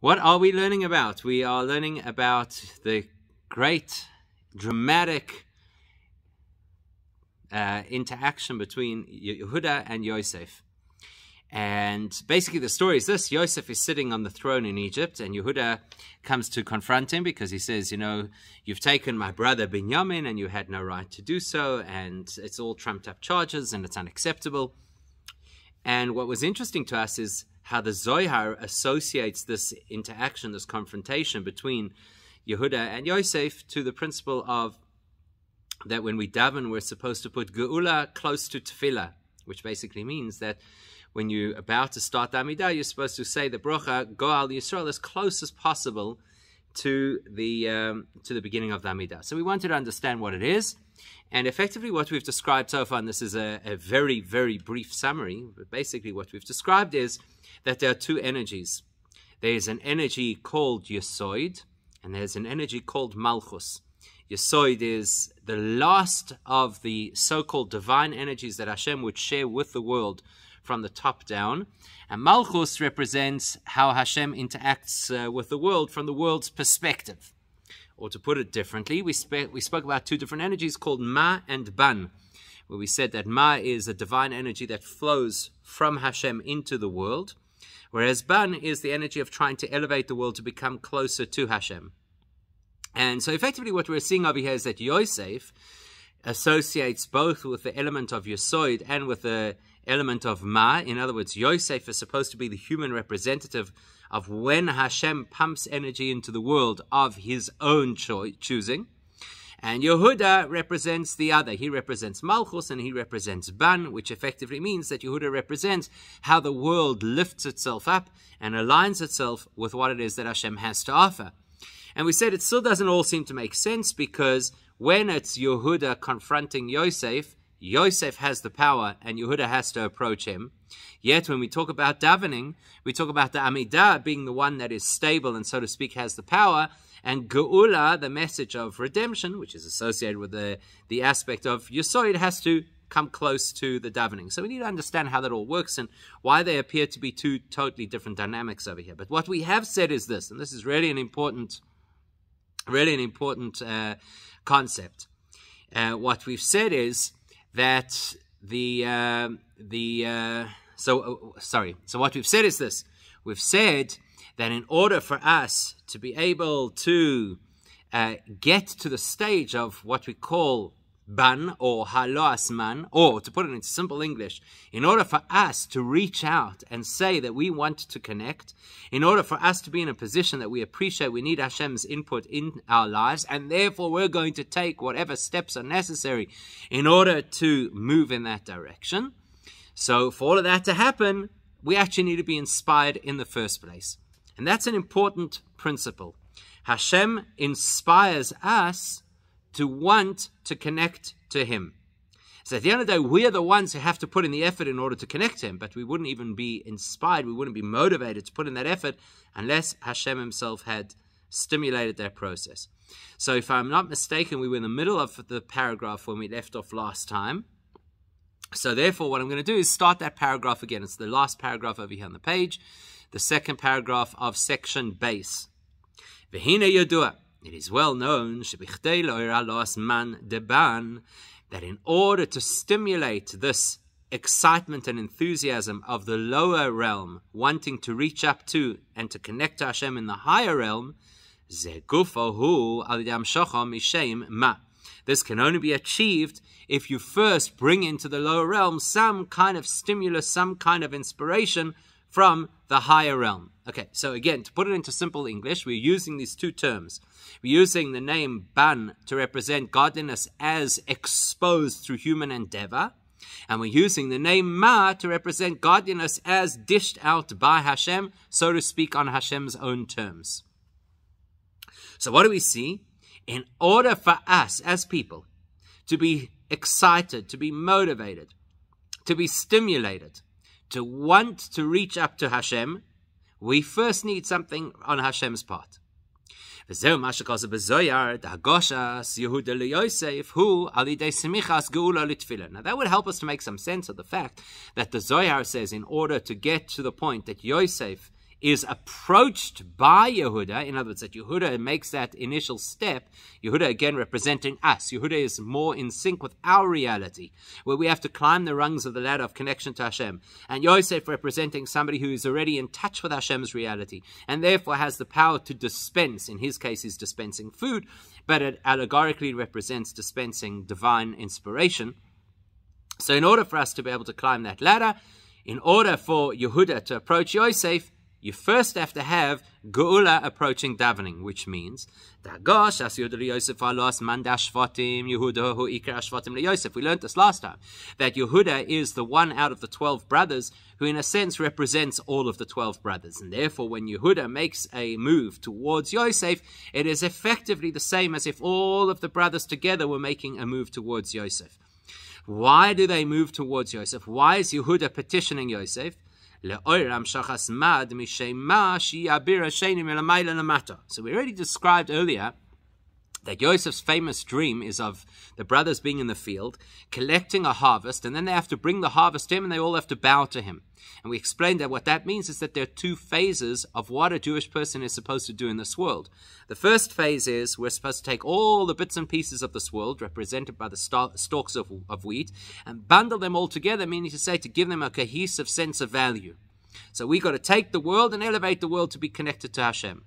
What are we learning about? We are learning about the great, dramatic interaction between Yehuda and Yosef. And basically the story is this: Yosef is sitting on the throne in Egypt, and Yehuda comes to confront him because he says, you know, you've taken my brother Binyamin and you had no right to do so, and it's all trumped up charges and it's unacceptable. And what was interesting to us is how the Zohar associates this interaction, this confrontation between Yehuda and Yosef to the principle of that when we daven, we're supposed to put Geula close to Tefillah, which basically means that when you're about to start the Amidah, you're supposed to say the bracha, Go al Yisrael, as close as possible to the beginning of the Amidah. So we wanted to understand what it is. And effectively what we've described so far, and this is a very, very brief summary, but basically what we've described is that there are two energies. There's an energy called Yesoid, and there's an energy called Malchus. Yesoid is the last of the so-called divine energies that Hashem would share with the world from the top down. And Malchus represents how Hashem interacts with the world from the world's perspective. Or to put it differently, we spoke about two different energies called Ma and Ban, where we said that Ma is a divine energy that flows from Hashem into the world, whereas Ban is the energy of trying to elevate the world to become closer to Hashem. And so effectively what we're seeing over here is that Yosef associates both with the element of Yesoid and with the element of Ma. In other words, Yosef is supposed to be the human representative of when Hashem pumps energy into the world of his own choosing. And Yehuda represents the other. He represents Malchus and he represents Ban, which effectively means that Yehuda represents how the world lifts itself up and aligns itself with what it is that Hashem has to offer. And we said it still doesn't all seem to make sense, because when it's Yehuda confronting Yosef, Yosef has the power and Yehuda has to approach him. Yet when we talk about davening, we talk about the Amidah being the one that is stable and, so to speak, has the power, and Geula, the message of redemption, which is associated with the aspect of Yesoid, has to come close to the davening. So we need to understand how that all works and why they appear to be two totally different dynamics over here. But what we have said is this, and this is really an important concept. What we've said is that So what we've said is this. We've said that in order for us to be able to get to the stage of what we call Ban or Halo Asman, or to put it in simple English, in order for us to reach out and say that we want to connect, in order for us to be in a position that we appreciate we need Hashem's input in our lives, and therefore we're going to take whatever steps are necessary in order to move in that direction. So for all of that to happen, we actually need to be inspired in the first place. And that's an important principle. Hashem inspires us to want to connect to Him. So at the end of the day, we are the ones who have to put in the effort in order to connect to Him, but we wouldn't even be inspired, we wouldn't be motivated to put in that effort unless Hashem Himself had stimulated that process. So if I'm not mistaken, we were in the middle of the paragraph when we left off last time. So therefore, what I'm going to do is start that paragraph again. It's the last paragraph over here on the page, the second paragraph of section base. V'hine yodua. It is well known that in order to stimulate this excitement and enthusiasm of the lower realm, wanting to reach up to and to connect to Hashem in the higher realm, this can only be achieved if you first bring into the lower realm some kind of stimulus, some kind of inspiration from the higher realm. Okay, so again, to put it into simple English, we're using these two terms. We're using the name Ban to represent godliness as exposed through human endeavor, and we're using the name Ma to represent godliness as dished out by Hashem, so to speak, on Hashem's own terms. So what do we see? In order for us as people to be excited, to be motivated, to be stimulated, to want to reach up to Hashem, we first need something on Hashem's part. Now that would help us to make some sense of the fact that the Zohar says in order to get to the point that Yosef is approached by Yehuda, in other words, that Yehuda makes that initial step, Yehuda again representing us. Yehuda is more in sync with our reality, where we have to climb the rungs of the ladder of connection to Hashem. And Yosef representing somebody who is already in touch with Hashem's reality, and therefore has the power to dispense. In his case, he's dispensing food, but it allegorically represents dispensing divine inspiration. So in order for us to be able to climb that ladder, in order for Yehuda to approach Yosef, you first have to have Geula approaching davening, which means we learned this last time, that Yehuda is the one out of the 12 brothers who in a sense represents all of the 12 brothers. And therefore when Yehuda makes a move towards Yosef, it is effectively the same as if all of the brothers together were making a move towards Yosef. Why do they move towards Yosef? Why is Yehuda petitioning Yosef? So we already described earlier that Yosef's famous dream is of the brothers being in the field, collecting a harvest, and then they have to bring the harvest to him, and they all have to bow to him. And we explained that what that means is that there are two phases of what a Jewish person is supposed to do in this world. The first phase is we're supposed to take all the bits and pieces of this world, represented by the stalks of wheat, and bundle them all together, meaning to say to give them a cohesive sense of value. So we got to take the world and elevate the world to be connected to Hashem.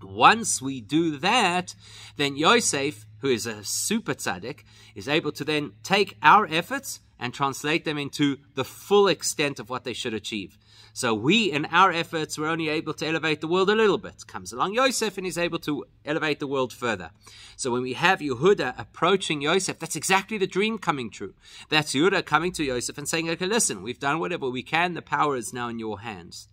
Once we do that, then Yosef, who is a super tzaddik, is able to then take our efforts and translate them into the full extent of what they should achieve. So we, in our efforts, were only able to elevate the world a little bit. Comes along Yosef and he's able to elevate the world further. So when we have Yehuda approaching Yosef, that's exactly the dream coming true. That's Yehuda coming to Yosef and saying, okay, listen, we've done whatever we can. The power is now in your hands.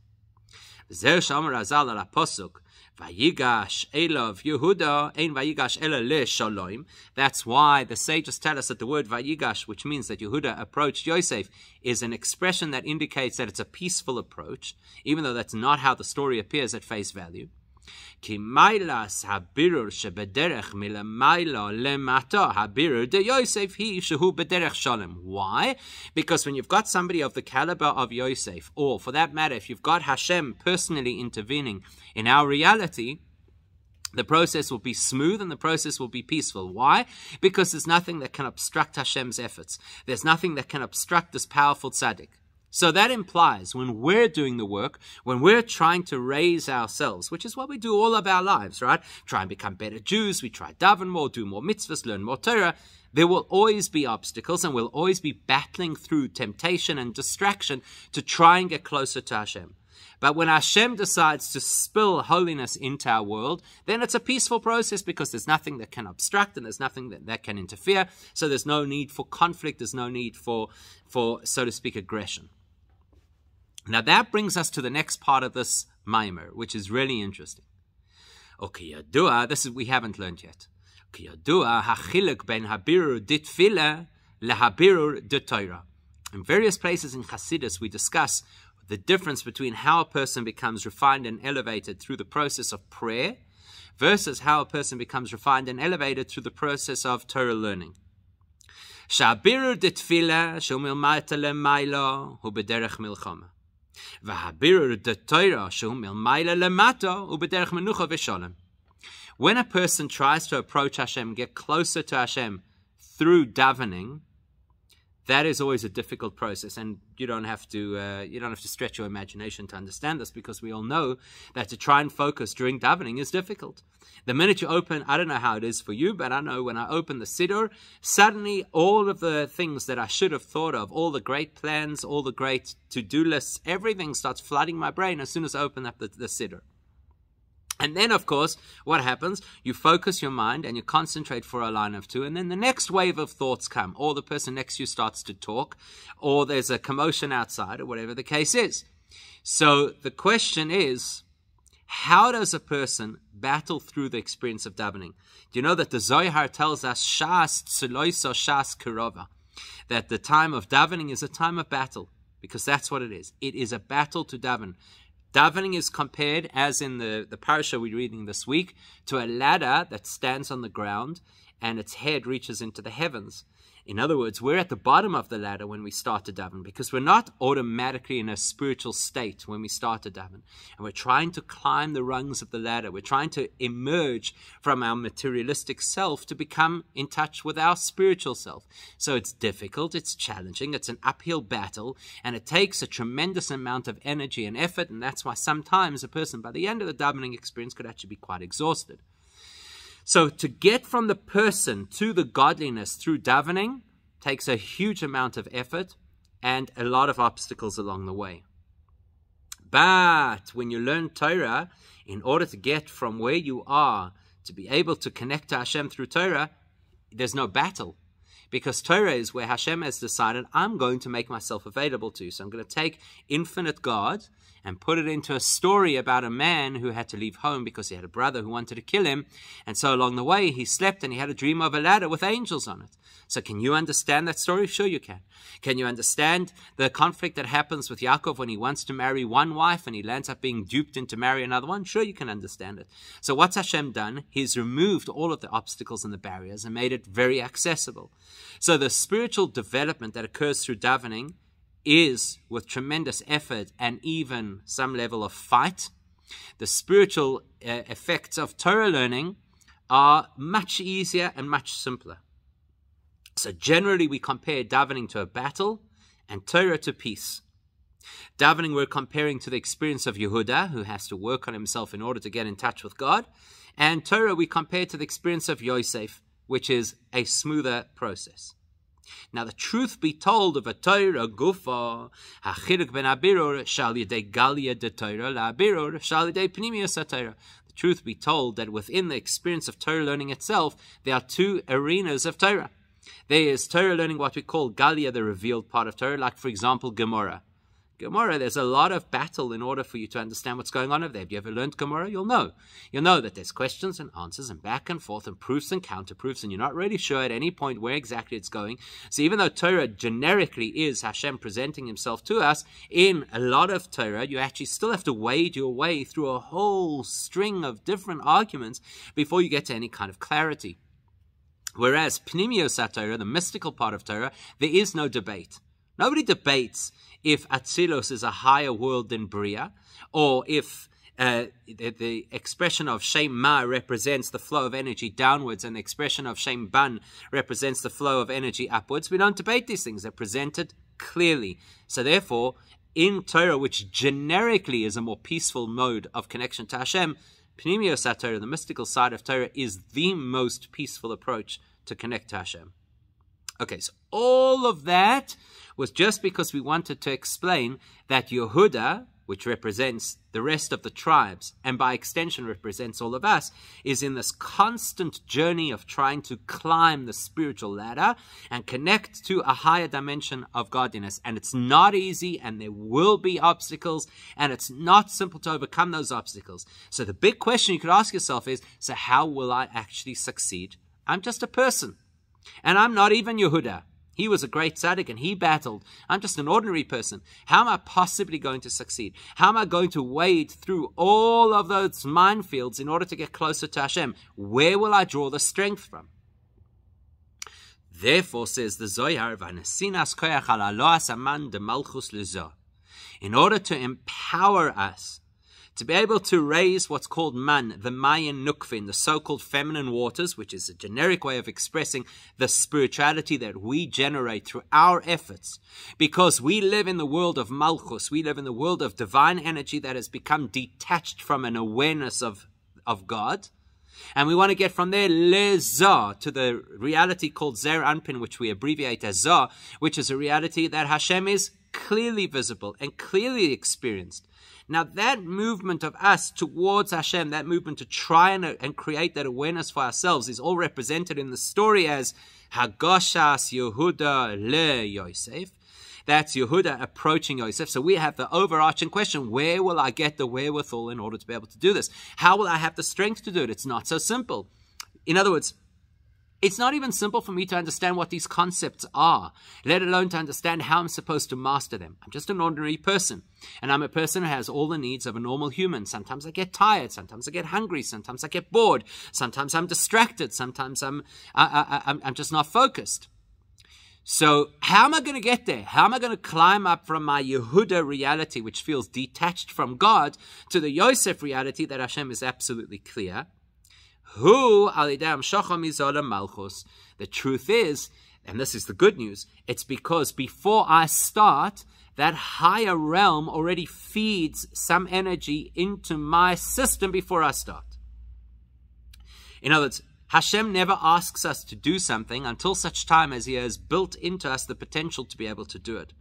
Vayigash Elov Yehuda ein Vayigash Ela le Shalom. That's why the sages tell us that the word Vayigash, which means that Yehuda approached Yosef, is an expression that indicates that it's a peaceful approach, even though that's not how the story appears at face value. Ki mailas habirur shebederech milamaila lemata habirur de Yosef hi shehu bederech shalom. Why? Because when you've got somebody of the caliber of Yosef, or for that matter, if you've got Hashem personally intervening in our reality, the process will be smooth and the process will be peaceful. Why? Because there's nothing that can obstruct Hashem's efforts. There's nothing that can obstruct this powerful tzaddik. So that implies when we're doing the work, when we're trying to raise ourselves, which is what we do all of our lives, right? Try and become better Jews, we try daven more, do more mitzvahs, learn more Torah. There will always be obstacles and we'll always be battling through temptation and distraction to try and get closer to Hashem. But when Hashem decides to spill holiness into our world, then it's a peaceful process because there's nothing that can obstruct and there's nothing that can interfere. So there's no need for conflict, there's no need for so to speak, aggression. Now that brings us to the next part of this mimer, which is really interesting. Okay, Yadua, this is we haven't learned yet. Okay, Yadua hachiluk ben habirur ditfila lehabirur de Torah. In various places in Hasidus, we discuss the difference between how a person becomes refined and elevated through the process of prayer versus how a person becomes refined and elevated through the process of Torah learning. Shabirur ditfila shumil ma'ata lemaylo hu bederech milchama. When a person tries to approach Hashem, get closer to Hashem through davening, that is always a difficult process, and you don't have to stretch your imagination to understand this, because we all know that to try and focus during davening is difficult. The minute you open, I don't know how it is for you, but I know when I open the Siddur, suddenly all of the things that I should have thought of, all the great plans, all the great to-do lists, everything starts flooding my brain as soon as I open up the Siddur. And then, of course, what happens? You focus your mind and you concentrate for a line of two, and then the next wave of thoughts come, or the person next to you starts to talk, or there's a commotion outside, or whatever the case is. So the question is, how does a person battle through the experience of davening? Do you know that the Zohar tells us, Shas tzuloiso shas kirova, that the time of davening is a time of battle, because that's what it is. It is a battle to daven. Davening is compared, as in the parasha we're reading this week, to a ladder that stands on the ground and its head reaches into the heavens. In other words, we're at the bottom of the ladder when we start to daven, because we're not automatically in a spiritual state when we start to daven. And we're trying to climb the rungs of the ladder. We're trying to emerge from our materialistic self to become in touch with our spiritual self. So it's difficult, it's challenging, it's an uphill battle, and it takes a tremendous amount of energy and effort, and that's why sometimes a person by the end of the davening experience could actually be quite exhausted. So to get from the person to the godliness through davening takes a huge amount of effort and a lot of obstacles along the way. But when you learn Torah, in order to get from where you are to be able to connect to Hashem through Torah, there's no battle. Because Torah is where Hashem has decided, I'm going to make myself available to you. So I'm going to take infinite God and put it into a story about a man who had to leave home because he had a brother who wanted to kill him. And so along the way, he slept and he had a dream of a ladder with angels on it. So can you understand that story? Sure you can. Can you understand the conflict that happens with Yaakov when he wants to marry one wife and he lands up being duped into marry another one? Sure, you can understand it. So what's Hashem done? He's removed all of the obstacles and the barriers and made it very accessible. So the spiritual development that occurs through davening is with tremendous effort and even some level of fight. The spiritual effects of Torah learning are much easier and much simpler. So generally we compare davening to a battle and Torah to peace. Davening we're comparing to the experience of Yehuda, who has to work on himself in order to get in touch with God. And Torah we compare to the experience of Yosef, which is a smoother process. Now, the truth be told of a Torah gufa, hachiluk ben abirur shal yedei galia de Torah la abirur shal yedei pnimius Torah. The truth be told that within the experience of Torah learning itself, there are two arenas of Torah. There is Torah learning, what we call galia, the revealed part of Torah, like for example Gemara. Gemara, there's a lot of battle in order for you to understand what's going on over there. Have you ever learned Gemara? You'll know. You'll know that there's questions and answers and back and forth and proofs and counterproofs, and you're not really sure at any point where exactly it's going. So even though Torah generically is Hashem presenting himself to us, in a lot of Torah, you actually still have to wade your way through a whole string of different arguments before you get to any kind of clarity. Whereas Pnimios Torah, the mystical part of Torah, there is no debate. Nobody debates if Atzilos is a higher world than Bria, or if the expression of Shem Ma represents the flow of energy downwards and the expression of Shem Ban represents the flow of energy upwards. We don't debate these things. They're presented clearly. So therefore, in Torah, which generically is a more peaceful mode of connection to Hashem, Pnimios Torah, the mystical side of Torah, is the most peaceful approach to connect to Hashem. Okay, so all of that was just because we wanted to explain that Yehuda, which represents the rest of the tribes, and by extension represents all of us, is in this constant journey of trying to climb the spiritual ladder and connect to a higher dimension of godliness. And it's not easy, and there will be obstacles, and it's not simple to overcome those obstacles. So the big question you could ask yourself is, so how will I actually succeed? I'm just a person, and I'm not even Yehuda. He was a great tzaddik and he battled. I'm just an ordinary person. How am I possibly going to succeed? How am I going to wade through all of those minefields in order to get closer to Hashem? Where will I draw the strength from? Therefore, says the Zohar, in order to empower us to be able to raise what's called man, the Mayan Nukvin, the so-called feminine waters, which is a generic way of expressing the spirituality that we generate through our efforts. Because we live in the world of Malchus, we live in the world of divine energy that has become detached from an awareness of God. And we want to get from there, le-zah, to the reality called Zer Anpin, which we abbreviate as Zah, which is a reality that Hashem is clearly visible and clearly experienced. Now that movement of us towards Hashem, that movement to try and create that awareness for ourselves, is all represented in the story as Hagoshas Yehuda le Yosef. That's Yehuda approaching Yosef. So we have the overarching question, where will I get the wherewithal in order to be able to do this? How will I have the strength to do it? It's not so simple. In other words, it's not even simple for me to understand what these concepts are, let alone to understand how I'm supposed to master them. I'm just an ordinary person, and I'm a person who has all the needs of a normal human. Sometimes I get tired, sometimes I get hungry, sometimes I get bored, sometimes I'm distracted, sometimes I'm just not focused. So how am I going to get there? How am I going to climb up from my Yehuda reality, which feels detached from God, to the Yosef reality that Hashem is absolutely clear? The truth is, and this is the good news, it's because before I start, that higher realm already feeds some energy into my system before I start. In other words, Hashem never asks us to do something until such time as He has built into us the potential to be able to do it.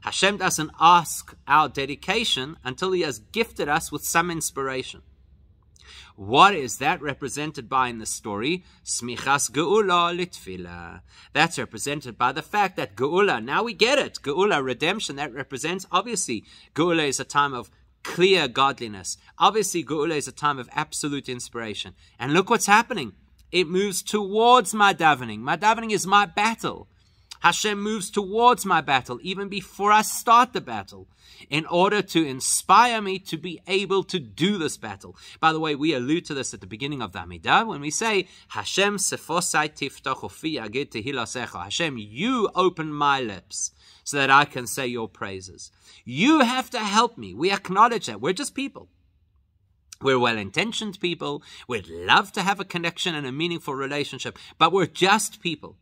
Hashem doesn't ask our dedication until He has gifted us with some inspiration. What is that represented by in the story? Smichas geula litfila. That's represented by the fact that geula, now we get it, geula, redemption, that represents, obviously, geula is a time of clear godliness. Obviously, geula is a time of absolute inspiration. And look what's happening. It moves towards my davening. My davening is my battle. Hashem moves towards my battle even before I start the battle in order to inspire me to be able to do this battle. By the way, we allude to this at the beginning of the Amidah when we say, Hashem sefosai tiftach ufi agid tehilasecha. Hashem, you open my lips so that I can say your praises. You have to help me. We acknowledge that. We're just people. We're well-intentioned people. We'd love to have a connection and a meaningful relationship, but we're just people.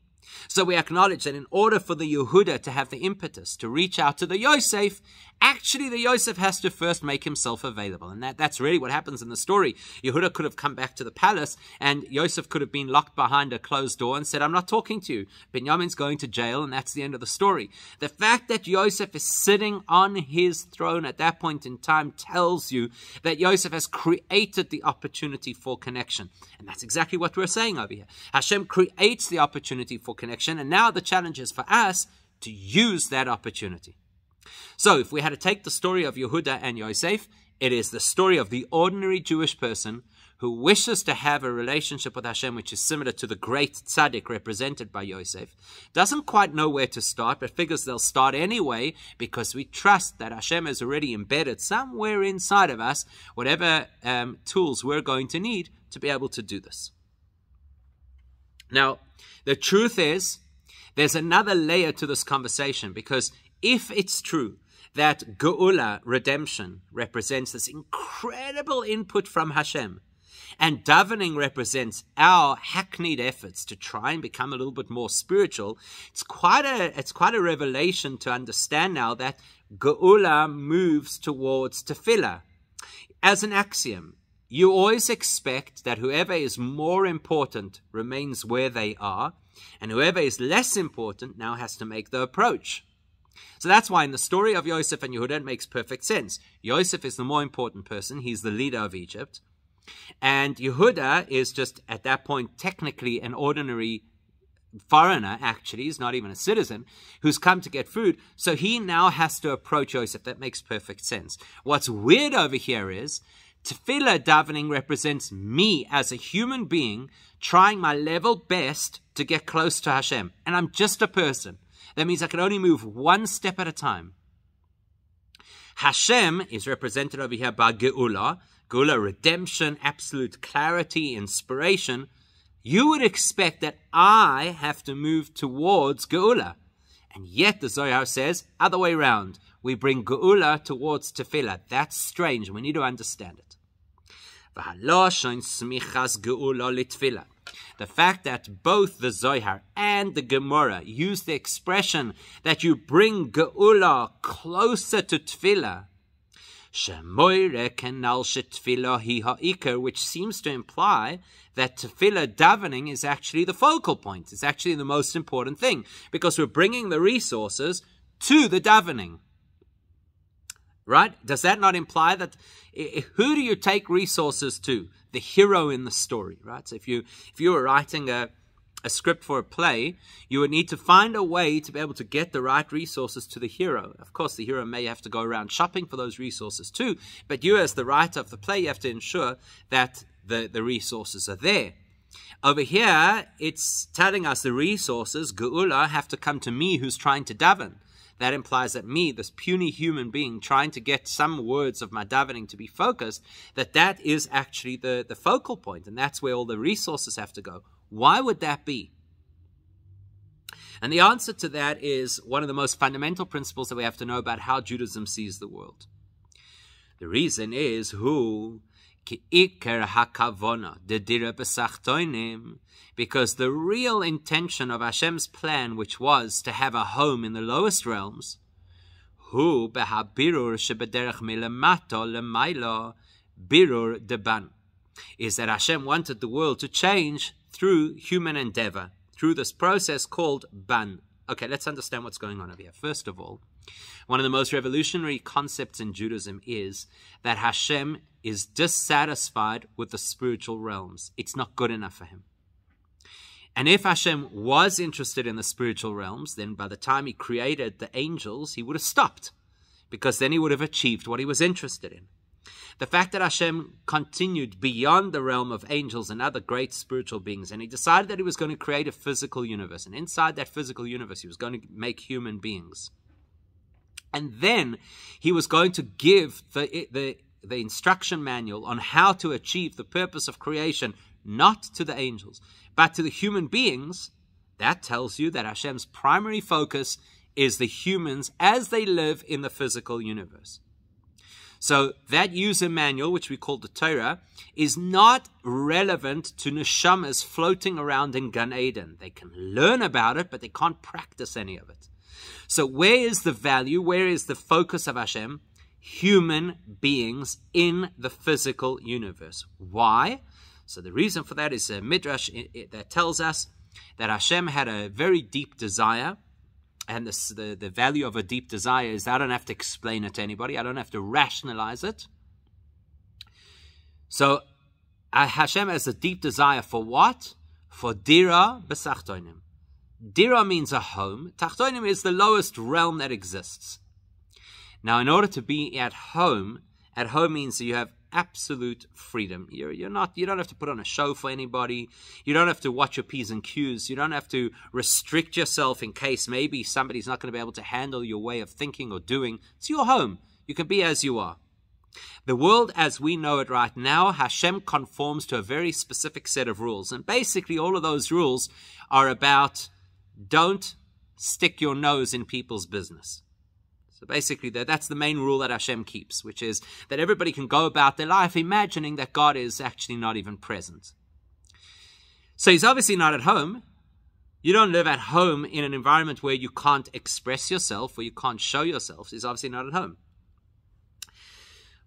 So we acknowledge that in order for the Yehuda to have the impetus to reach out to the Yosef, actually the Yosef has to first make himself available. And that's really what happens in the story. Yehuda could have come back to the palace and Yosef could have been locked behind a closed door and said, I'm not talking to you. Binyamin's going to jail, and that's the end of the story. The fact that Yosef is sitting on his throne at that point in time tells you that Yosef has created the opportunity for connection. And that's exactly what we're saying over here. Hashem creates the opportunity for connection, and now the challenge is for us to use that opportunity. So if we had to take the story of Yehuda and Yosef, it is the story of the ordinary Jewish person who wishes to have a relationship with Hashem which is similar to the great tzaddik represented by Yosef, doesn't quite know where to start, but figures they'll start anyway because we trust that Hashem has already embedded somewhere inside of us whatever tools we're going to need to be able to do this. Now, the truth is, there's another layer to this conversation, because if it's true that Geula, redemption, represents this incredible input from Hashem, and davening represents our hackneyed efforts to try and become a little bit more spiritual, it's quite a revelation to understand now that Geula moves towards tefillah. As an axiom, you always expect that whoever is more important remains where they are, and whoever is less important now has to make the approach. So that's why in the story of Yosef and Yehuda, it makes perfect sense. Yosef is the more important person. He's the leader of Egypt. And Yehuda is just, at that point, technically an ordinary foreigner, actually. He's not even a citizen, who's come to get food. So he now has to approach Yosef. That makes perfect sense. What's weird over here is, tefillah davening represents me as a human being trying my level best to get close to Hashem. And I'm just a person. That means I can only move one step at a time. Hashem is represented over here by Geula. Geula, redemption, absolute clarity, inspiration. You would expect that I have to move towards Geula. And yet the Zohar says, other way around. We bring Geula towards tefillah. That's strange. We need to understand it. The fact that both the Zohar and the Gemara use the expression that you bring Geula closer to tefillah, which seems to imply that tefillah davening is actually the focal point. It's actually the most important thing, because we're bringing the resources to the davening. Right? Does that not imply that who do you take resources to? The hero in the story, right? So if you were writing a script for a play, you would need to find a way to be able to get the right resources to the hero. Of course, the hero may have to go around shopping for those resources too, but you as the writer of the play, you have to ensure that the resources are there. Over here, it's telling us the resources, Geula, have to come to me who's trying to daven. That implies that me, this puny human being, trying to get some words of my davening to be focused, that is actually the focal point, and that's where all the resources have to go. Why would that be? And the answer to that is one of the most fundamental principles that we have to know about how Judaism sees the world. The reason is because the real intention of Hashem's plan, which was to have a home in the lowest realms, is that Hashem wanted the world to change through human endeavor, through this process called ban. Okay, let's understand what's going on over here. First of all, one of the most revolutionary concepts in Judaism is that Hashem is dissatisfied with the spiritual realms. It's not good enough for him. And if Hashem was interested in the spiritual realms, then by the time he created the angels, he would have stopped, because then he would have achieved what he was interested in. The fact that Hashem continued beyond the realm of angels and other great spiritual beings, and he decided that he was going to create a physical universe, and inside that physical universe he was going to make human beings. And then he was going to give the instruction manual on how to achieve the purpose of creation, not to the angels, but to the human beings. That tells you that Hashem's primary focus is the humans as they live in the physical universe. So that user manual, which we call the Torah, is not relevant to neshamas floating around in Gan Eden. They can learn about it, but they can't practice any of it. So where is the value? Where is the focus of Hashem? Human beings in the physical universe. Why? So the reason for that is a midrash that tells us that Hashem had a very deep desire. And the value of a deep desire is I don't have to explain it to anybody. I don't have to rationalize it. So Hashem has a deep desire for what? For dira b'sachtonim. Dira means a home. Tachtonim is the lowest realm that exists. Now, in order to be at home means that you have absolute freedom. You don't have to put on a show for anybody. You don't have to watch your P's and Q's. You don't have to restrict yourself in case maybe somebody's not going to be able to handle your way of thinking or doing. It's your home. You can be as you are. The world as we know it right now, Hashem conforms to a very specific set of rules. And basically all of those rules are about don't stick your nose in people's business. So basically, that's the main rule that Hashem keeps, which is that everybody can go about their life imagining that God is actually not even present. So he's obviously not at home. You don't live at home in an environment where you can't express yourself, where you can't show yourself. He's obviously not at home.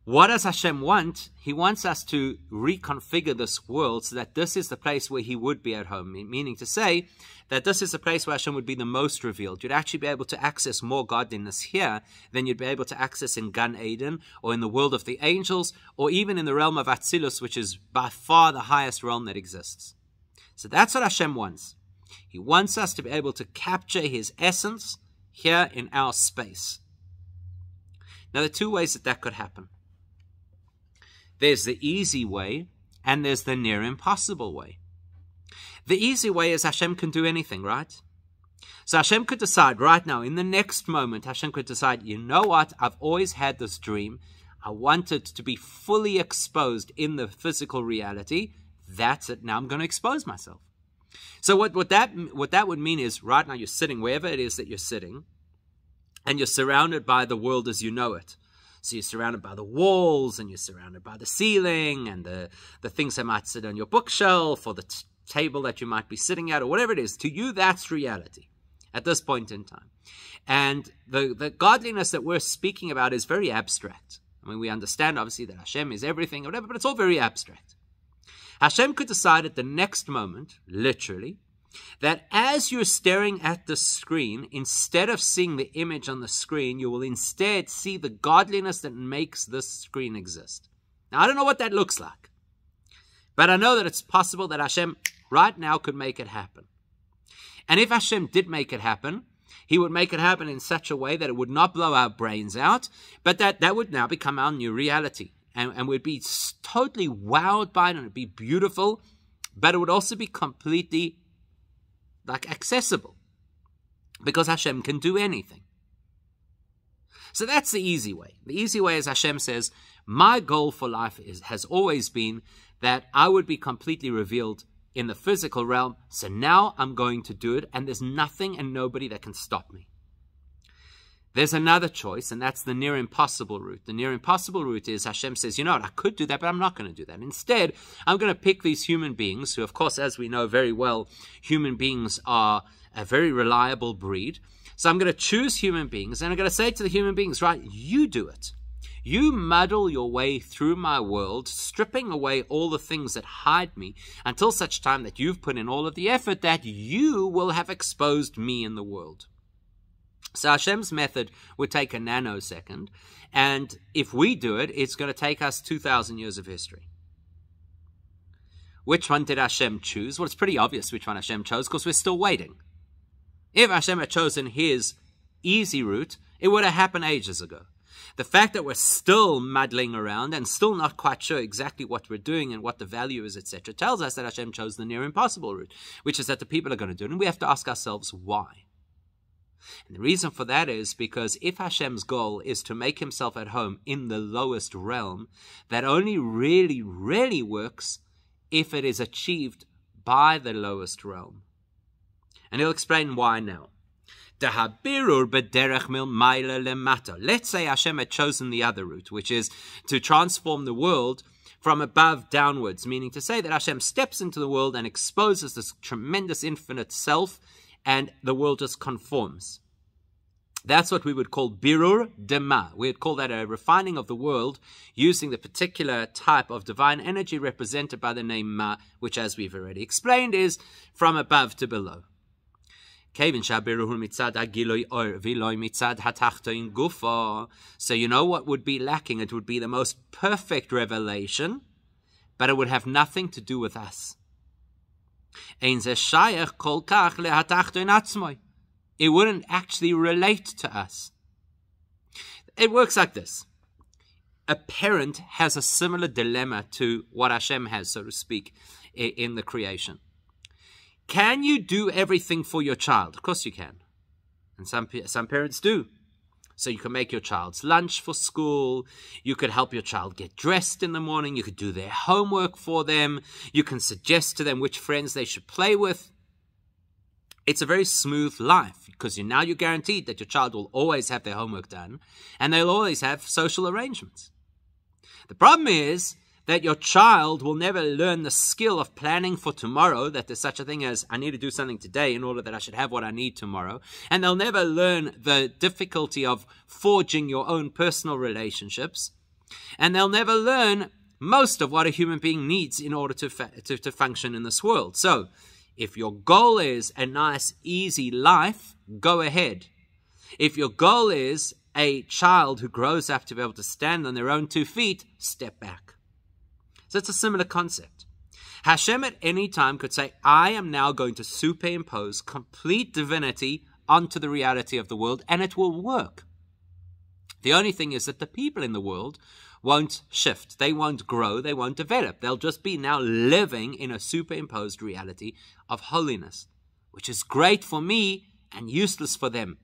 What does Hashem want? He wants us to reconfigure this world so that this is the place where he would be at home, meaning to say that this is the place where Hashem would be the most revealed. You'd actually be able to access more godliness here than you'd be able to access in Gan Eden or in the world of the angels or even in the realm of Atzilus, which is by far the highest realm that exists. So that's what Hashem wants. He wants us to be able to capture his essence here in our space. Now, there are two ways that could happen. There's the easy way, and there's the near impossible way. The easy way is Hashem can do anything, right? So Hashem could decide right now, in the next moment, Hashem could decide, you know what? I've always had this dream. I wanted to be fully exposed in the physical reality. That's it. Now I'm going to expose myself. So what that would mean is right now you're sitting wherever it is that you're sitting, and you're surrounded by the world as you know it. So you're surrounded by the walls, and you're surrounded by the ceiling, and the things that might sit on your bookshelf, or the table that you might be sitting at, or whatever it is. To you, that's reality at this point in time. And the godliness that we're speaking about is very abstract. I mean, we understand, obviously, that Hashem is everything, or whatever, but it's all very abstract. Hashem could decide at the next moment, literally, that as you're staring at the screen, instead of seeing the image on the screen, you will instead see the godliness that makes this screen exist. Now, I don't know what that looks like, but I know that it's possible that Hashem right now could make it happen. And if Hashem did make it happen, he would make it happen in such a way that it would not blow our brains out, but that would now become our new reality. And we'd be totally wowed by it, and it'd be beautiful, but it would also be completely accessible, because Hashem can do anything. So that's the easy way. The easy way is Hashem says, my goal for life has always been that I would be completely revealed in the physical realm, so now I'm going to do it, and there's nothing and nobody that can stop me. There's another choice, and that's the near impossible route. The near impossible route is Hashem says, you know what, I could do that, but I'm not going to do that. Instead, I'm going to pick these human beings, who, of course, as we know very well, human beings are a very reliable breed. So I'm going to choose human beings, and I'm going to say to the human beings, right, you do it. You muddle your way through my world, stripping away all the things that hide me, until such time that you've put in all of the effort that you will have exposed me in the world. So Hashem's method would take a nanosecond, and if we do it, it's going to take us 2,000 years of history. Which one did Hashem choose? Well, it's pretty obvious which one Hashem chose, because we're still waiting. If Hashem had chosen his easy route, it would have happened ages ago. The fact that we're still muddling around and still not quite sure exactly what we're doing and what the value is, etc., tells us that Hashem chose the near impossible route, which is that the people are going to do it, and we have to ask ourselves why. And the reason for that is because if Hashem's goal is to make himself at home in the lowest realm, that only really works if it is achieved by the lowest realm. And he'll explain why now. Let's say Hashem had chosen the other route, which is to transform the world from above downwards, meaning to say that Hashem steps into the world and exposes this tremendous infinite self, and the world just conforms. That's what we would call birur dema. We would call that a refining of the world using the particular type of divine energy represented by the name Ma, which, as we've already explained, is from above to below. So you know what would be lacking? It would be the most perfect revelation, but it would have nothing to do with us. It wouldn't actually relate to us. It works like this. A parent has a similar dilemma to what Hashem has, so to speak, in the creation. Can you do everything for your child? Of course you can. And some parents do. So you can make your child's lunch for school. You could help your child get dressed in the morning. You could do their homework for them. You can suggest to them which friends they should play with. It's a very smooth life because you're guaranteed that your child will always have their homework done and they'll always have social arrangements. The problem is that your child will never learn the skill of planning for tomorrow, that there's such a thing as, I need to do something today in order that I should have what I need tomorrow. And they'll never learn the difficulty of forging your own personal relationships. And they'll never learn most of what a human being needs in order to function in this world. So, if your goal is a nice, easy life, go ahead. If your goal is a child who grows up to be able to stand on their own 2 feet, step back. So it's a similar concept. Hashem at any time could say, I am now going to superimpose complete divinity onto the reality of the world, and it will work. The only thing is that the people in the world won't shift. They won't grow. They won't develop. They'll just be now living in a superimposed reality of holiness, which is great for me and useless for them.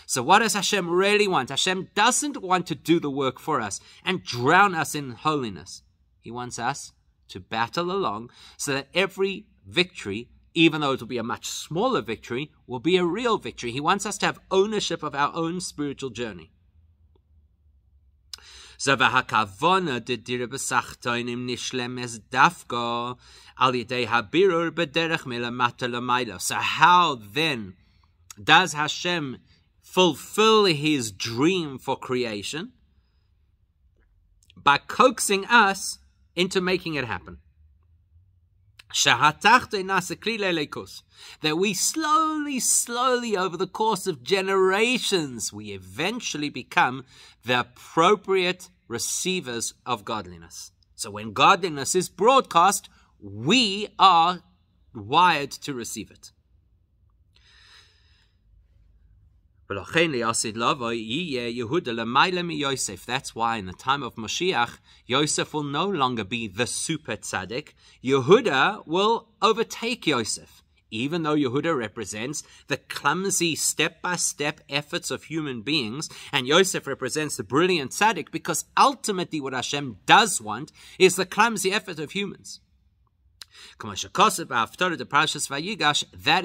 So what does Hashem really want? Hashem doesn't want to do the work for us and drown us in holiness. He wants us to battle along so that every victory, even though it will be a much smaller victory, will be a real victory. He wants us to have ownership of our own spiritual journey. So how then does Hashem fulfill his dream for creation? By coaxing us into making it happen. That we slowly, over the course of generations, we eventually become the appropriate receivers of godliness. So when godliness is broadcast, we are wired to receive it. That's why in the time of Mashiach, Yosef will no longer be the super tzaddik. Yehuda will overtake Yosef, even though Yehuda represents the clumsy step-by-step efforts of human beings, and Yosef represents the brilliant tzaddik, because ultimately what Hashem does want is the clumsy effort of humans. That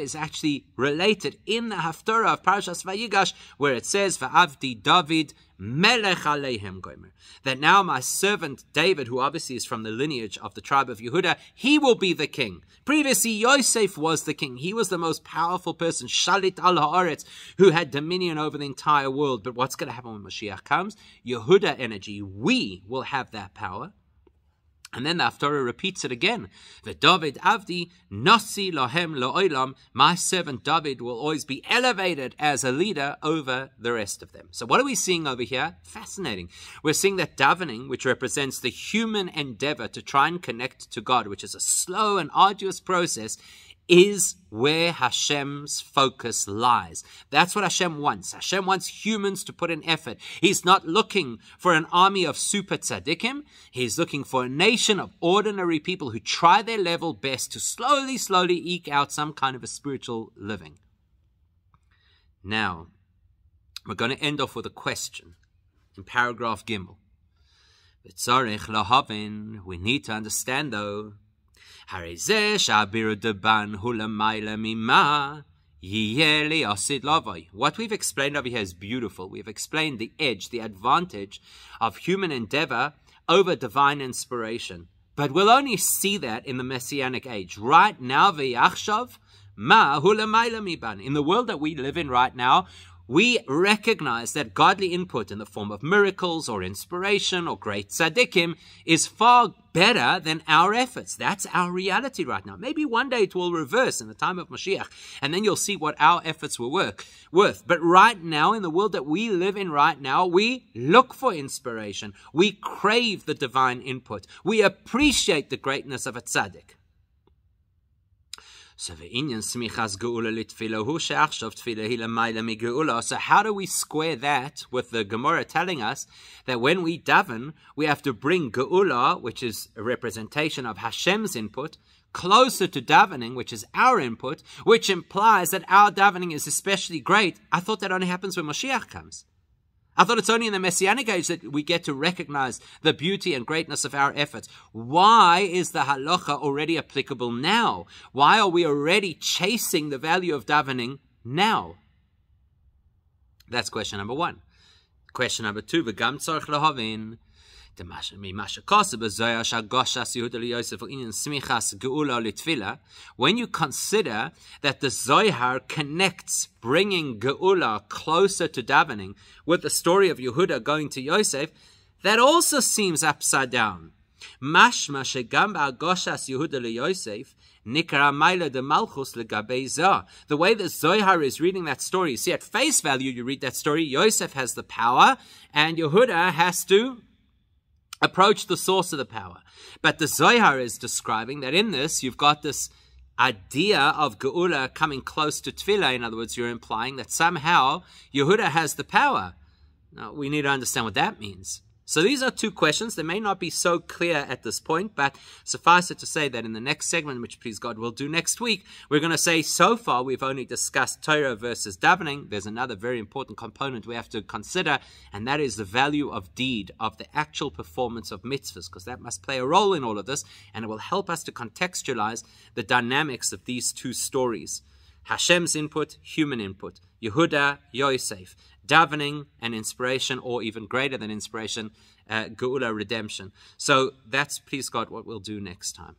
is actually related in the Haftarah of Parashas Vayigash, where it says, Va'avdi David melech aleihim gomer, that now my servant David, who obviously is from the lineage of the tribe of Yehuda, he will be the king. Previously, Yosef was the king. He was the most powerful person, Shalit al Haaretz, who had dominion over the entire world. But what's going to happen when Mashiach comes? Yehuda energy, we will have that power. And then the Haftarah repeats it again. David Avdi Nasi Lohem Lo'olam. My servant David will always be elevated as a leader over the rest of them. So what are we seeing over here? Fascinating. We're seeing that davening, which represents the human endeavor to try and connect to God, which is a slow and arduous process, is where Hashem's focus lies. That's what Hashem wants. Hashem wants humans to put in effort. He's not looking for an army of super tzaddikim. He's looking for a nation of ordinary people who try their level best to slowly eke out some kind of a spiritual living. Now, we're going to end off with a question in paragraph Gimel. We need to understand, though, what we've explained over here is beautiful. We've explained the edge, the advantage of human endeavor over divine inspiration. But we'll only see that in the Messianic age. Right now, in the world that we live in right now, we recognize that godly input in the form of miracles or inspiration or great tzaddikim is far better than our efforts. That's our reality right now. Maybe one day it will reverse in the time of Mashiach, and then you'll see what our efforts were worth. But right now, in the world that we live in right now, we look for inspiration. We crave the divine input. We appreciate the greatness of a tzaddik. So how do we square that with the Gemara telling us that when we daven, we have to bring Geula, which is a representation of Hashem's input, closer to davening, which is our input, which implies that our davening is especially great? I thought that only happens when Mashiach comes. I thought it's only in the Messianic age that we get to recognize the beauty and greatness of our efforts. Why is the halacha already applicable now? Why are we already chasing the value of davening now? That's question number one. Question number two, v'gam tzarich lahavin. When you consider that the Zohar connects bringing Geula closer to davening with the story of Yehuda going to Yosef, that also seems upside down. The way the Zohar is reading that story, you see, at face value, you read that story, Yosef has the power, and Yehuda has to approach the source of the power. But the Zohar is describing that in this, you've got this idea of Geula coming close to Tefillah. In other words, you're implying that somehow Yehuda has the power. Now, we need to understand what that means. So these are two questions. They may not be so clear at this point, but suffice it to say that in the next segment, which please God we'll do next week, we're going to say so far we've only discussed Torah versus davening. There's another very important component we have to consider, and that is the value of deed, of the actual performance of mitzvahs, because that must play a role in all of this, and it will help us to contextualize the dynamics of these two stories. Hashem's input, human input. Yehuda, Yosef. Davening and inspiration, or even greater than inspiration, Geula, redemption. So that's, please God, what we'll do next time.